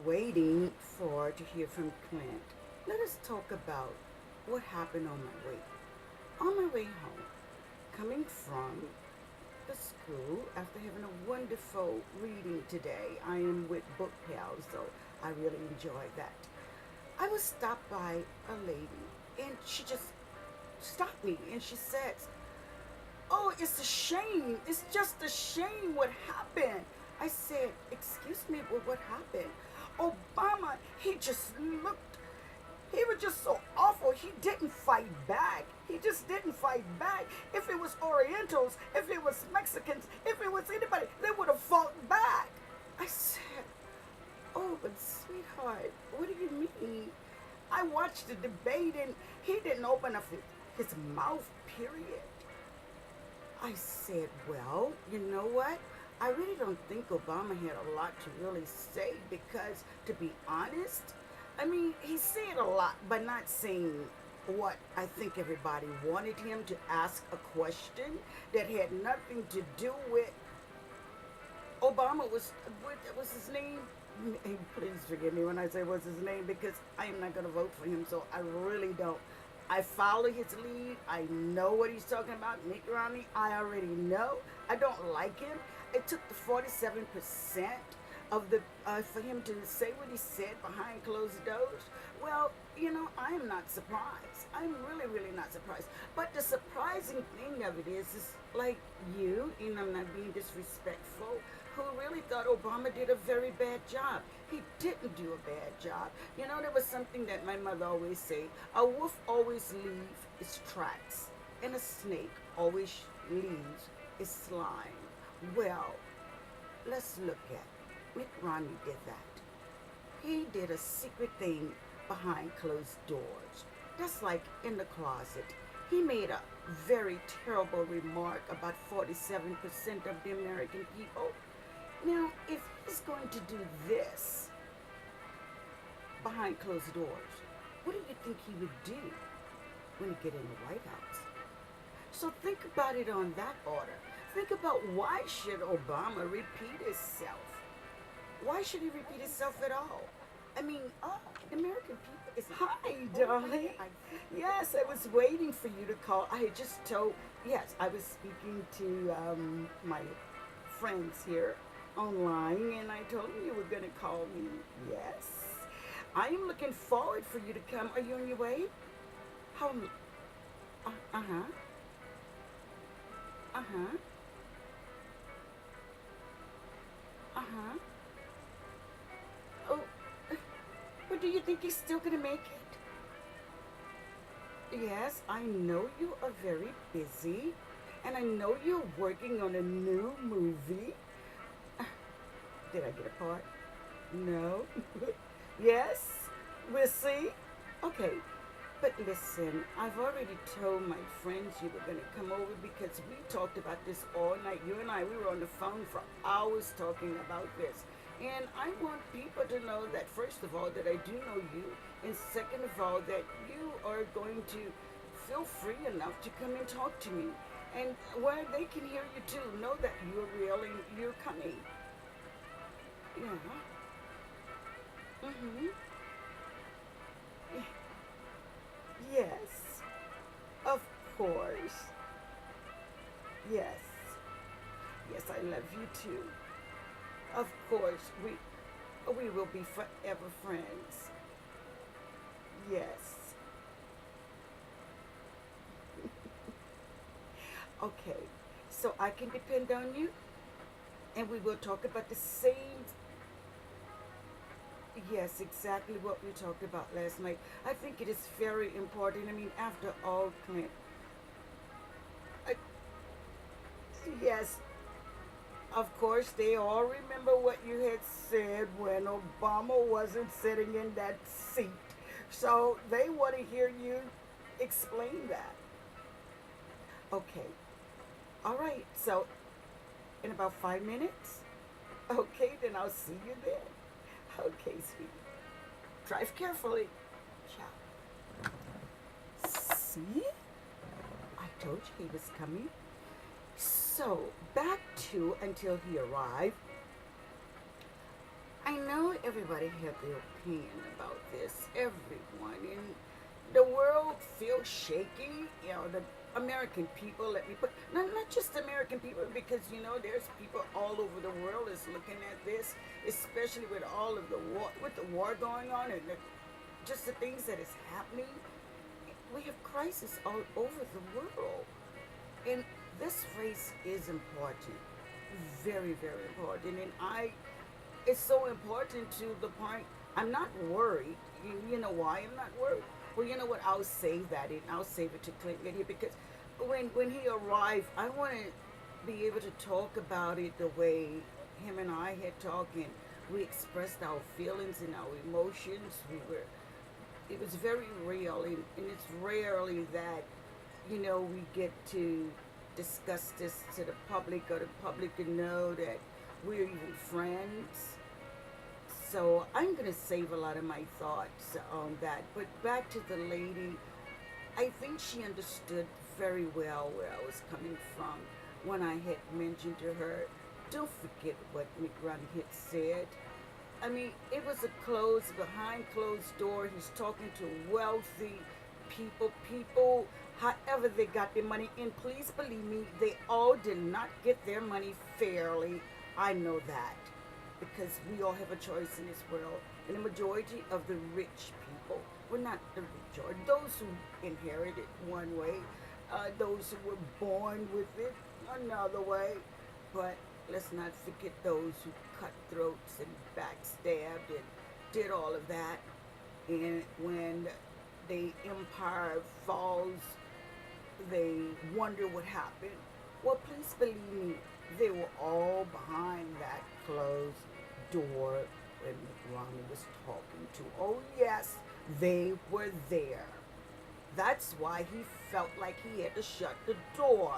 waiting to hear from Clint, let us talk about what happened on my way. On my way home, coming from the school after having a wonderful reading today. I am with book pals, so I really enjoy that. I was stopped by a lady, and she just stopped me, and she says, "Oh, it's a shame. It's just a shame what happened." I said, "Excuse me, what happened?" Obama, he just looked, he was just so awful. He didn't fight back. He just didn't fight back. If it was Orientals, if it was Mexicans, if it was anybody, they would have fought back. I said, "Oh, but sweetheart, what do you mean?" I watched the debate and he didn't open up his mouth, period. I said, "Well, you know what? I really don't think Obama had a lot to really say because, to be honest, I mean, he said a lot, but not saying what I think everybody wanted him to ask a question that had nothing to do with Obama. What was his name? Please forgive me when I say what's his name because I am not going to vote for him, so I really don't. I follow his lead. I know what he's talking about. Mitt Ronmey, I already know. I don't like him. It took the 47% of the for him to say what he said behind closed doors. Well, I am not surprised. I'm really, really not surprised. But the surprising thing of it is like you, and I'm not being disrespectful, who really thought Obama did a very bad job. He didn't do a bad job. There was something that my mother always say, a wolf always leaves its tracks, and a snake always leaves its slime. Well, let's look at it. Mitt Ronmey did that. He did a secret thing behind closed doors. That's like in the closet. He made a very terrible remark about 47% of the American people. Now, if he's going to do this behind closed doors, what do you think he would do when he get in the White House? So think about it on that order. Think about why should Obama repeat himself? Why should he repeat himself at all? I mean, the American people is... Hi, darling. Yes, I was waiting for you to call. I had just told... Yes, I was speaking to my friends here online, and I told them you were going to call me. Yes. I am looking forward for you to come. Are you on your way? How... Uh-huh. Uh-huh. Uh-huh. Oh, but do you think he's still gonna make it? Yes, I know you are very busy, and I know you're working on a new movie. Did I get a part? No. Yes? We'll see? Okay. But listen, I've already told my friends you were going to come over because we talked about this all night. You and I, we were on the phone for hours talking about this. And I want people to know that, first of all, that I do know you. And second of all, that you are going to feel free enough to come and talk to me. And where they can hear you too, know that you're real and you're coming. Yeah. Mm-hmm. Yes, of course. Yes. Yes, I love you too. Of course, we will be forever friends. Yes. Okay, so I can depend on you, and we will talk about the same. Yes, exactly what we talked about last night. I think it is very important. I mean, after all, Clint, I, yes, of course, they all remember what you had said when Obama wasn't sitting in that seat. So they want to hear you explain that. Okay. All right. So in about 5 minutes? Okay, then I'll see you then. Okay, sweetie. Drive carefully. Ciao. See? I told you he was coming. So, back to until he arrived. I I know everybody had their opinion about this, everyone, and the world feels shaky. The American people, let me put, not just American people, because there's people all over the world is looking at this, especially with all of the war, with the war going on, and just the things that is happening. We have crisis all over the world, and this race is important, very, very important, and it's so important to the point I'm not worried. You know why I'm not worried? Well, you know what? I'll save that, and I'll save it to Clint here, because when he arrived, I want to be able to talk about it the way him and I had talked, and we expressed our feelings and our emotions. It was very real, and it's rarely that we get to discuss this to the public, or the public to know that we're even friends. So I'm going to save a lot of my thoughts on that. But back to the lady, I think she understood very well where I was coming from when I had mentioned to her, don't forget what Mitt Ronmey had said. I mean, it was behind closed door. He's talking to wealthy people, however they got their money. And please believe me, they all did not get their money fairly. I know that, because we all have a choice in this world. And the majority of the rich people, well, not the majority, those who inherited one way, those who were born with it another way. But let's not forget those who cut throats and backstabbed and did all of that. And when the empire falls, they wonder what happened. Well, please believe me, they were all behind that closed door when Mitt Ronmey was talking to. Oh yes, they were there. That's why he felt like he had to shut the door,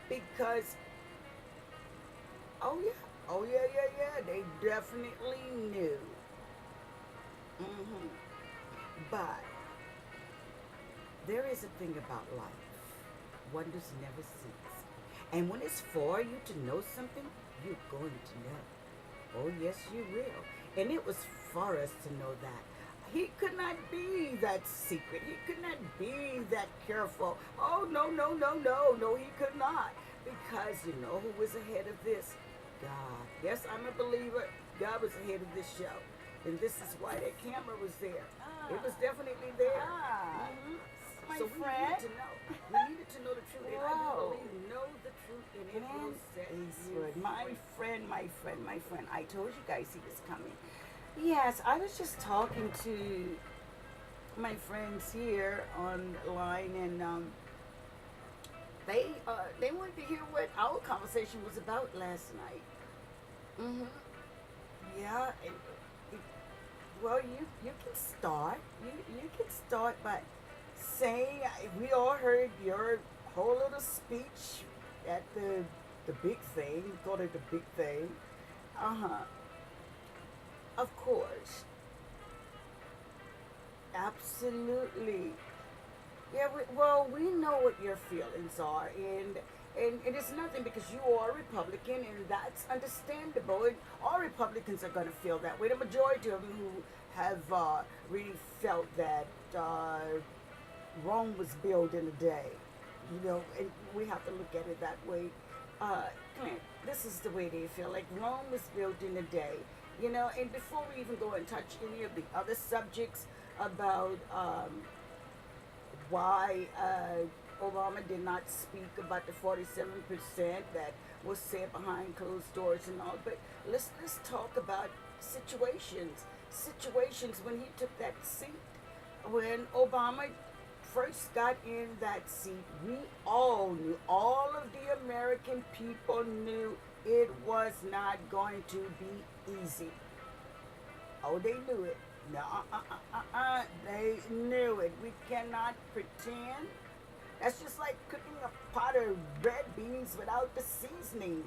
because oh yeah, they definitely knew. hmm But there is a thing about life. Wonders never cease. And when it's for you to know something, you're going to know. Oh, yes, you will. And it was for us to know that. He could not be that secret. He could not be that careful. Oh, no, he could not. Because you know who was ahead of this? God. Yes, I'm a believer. God was ahead of this show. And this is why that camera was there. It was definitely there. My So friend. we needed to know. We needed to know the truth. And I do believe know the truth, and it will set Eastwood, you my friend. I told you guys he was coming. Yes, I was just talking to my friends here online, and they wanted to hear what our conversation was about last night. Mhm. Yeah. Well, you can start. You can start by saying we all heard your whole little speech at the big thing. You called it the big thing. Of course. Absolutely. Yeah, we know what your feelings are, and it is nothing, because you are a Republican, and that's understandable. And all Republicans are going to feel that way. The majority of them who have really felt that Rome was built in a day, and we have to look at it that way. Clint, this is the way they feel, like Rome was built in a day, and before we even go and touch any of the other subjects about why Obama did not speak about the 47% that was said behind closed doors and all, but let's talk about situations when he took that seat. When Obama first got in that seat, we all knew, all of the American people knew it was not going to be easy. Oh, they knew it. No, they knew it. We cannot pretend. That's just like cooking a pot of red beans without the seasoning.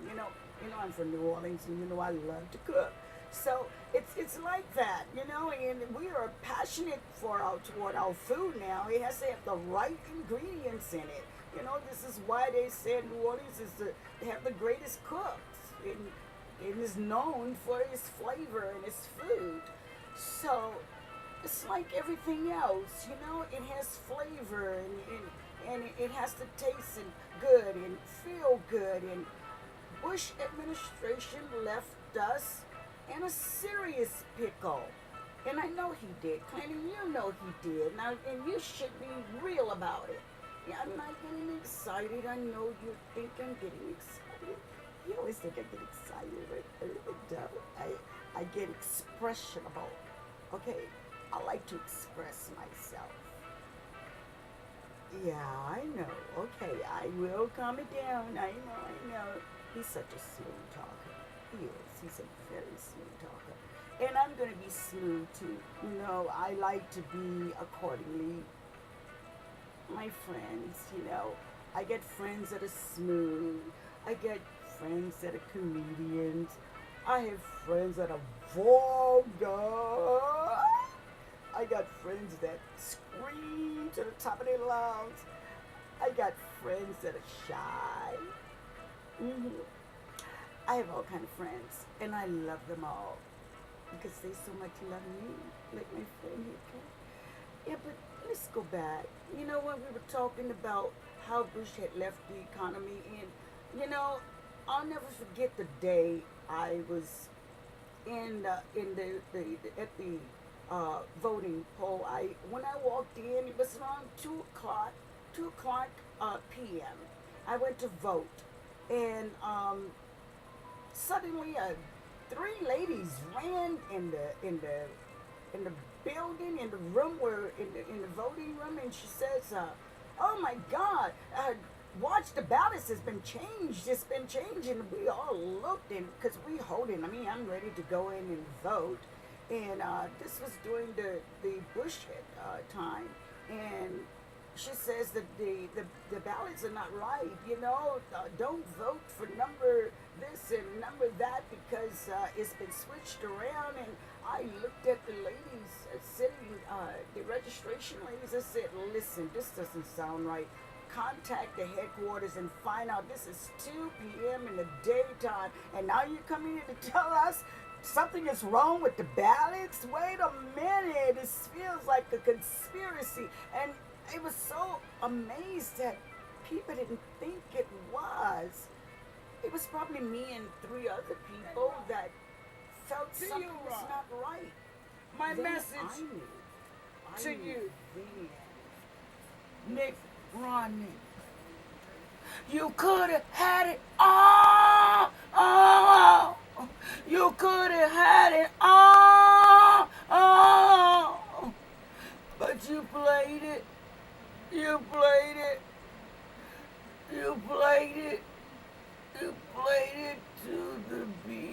I'm from New Orleans, and I love to cook. So it's like that, and we are passionate toward our food now. It has to have the right ingredients in it. This is why they said New Orleans they have the greatest cooks. And and is known for his flavor and his food. So it's like everything else, you know. It has flavor and it has to taste and good and feel good. And Bush administration left us in a serious pickle. And I know he did. Clint, and you know he did. Now, and you should be real about it. Yeah, I'm not getting excited. I know you think I'm getting excited. You always think I get excited, but I really don't. I get expressionable. Okay, I like to express myself. Yeah, I know. Okay, I will calm it down. I know, I know. He's such a smooth talker. He is. He's a very smooth talker. And I'm going to be smooth too. You know, I like to be accordingly. My friends, you know, I get friends that are smooth. I get friends that are comedians. I have friends that are vulgar. I got friends that scream to the top of their lungs. I got friends that are shy. hmm I have all kind of friends, and I love them all because they so much love me, like my friend here. Yeah, but let's go back. You know, when we were talking about how Bush had left the economy, and you know, I'll never forget the day I was in the at the voting poll. I when I walked in, it was around 2 o'clock, 2 o'clock p.m. I went to vote, and suddenly three ladies ran in the building, in the room where in the voting room, and she says, "Oh my God, watch the ballots has been changed. It's been changed." And we all looked, and because we holding, I mean, I'm ready to go in and vote, and this was during the Bush time, and she says that the ballots are not right. You know, don't vote for number this and number that because it's been switched around. And I looked at the ladies sitting, the registration ladies. I said, "Listen, this doesn't sound right. Contact the headquarters and find out. This is 2 p.m. in the daytime, and now you're coming in to tell us something is wrong with the ballots? Wait a minute. This feels like a conspiracy." And I was so amazed that people didn't think it was. It was probably me and three other people that felt something was not right. My Then message I knew. to you, Then. Mitt Ronmey. You could have had it all. Oh, you could have had it all. Oh, but you played it. You played it. You played it. You played it to the beat.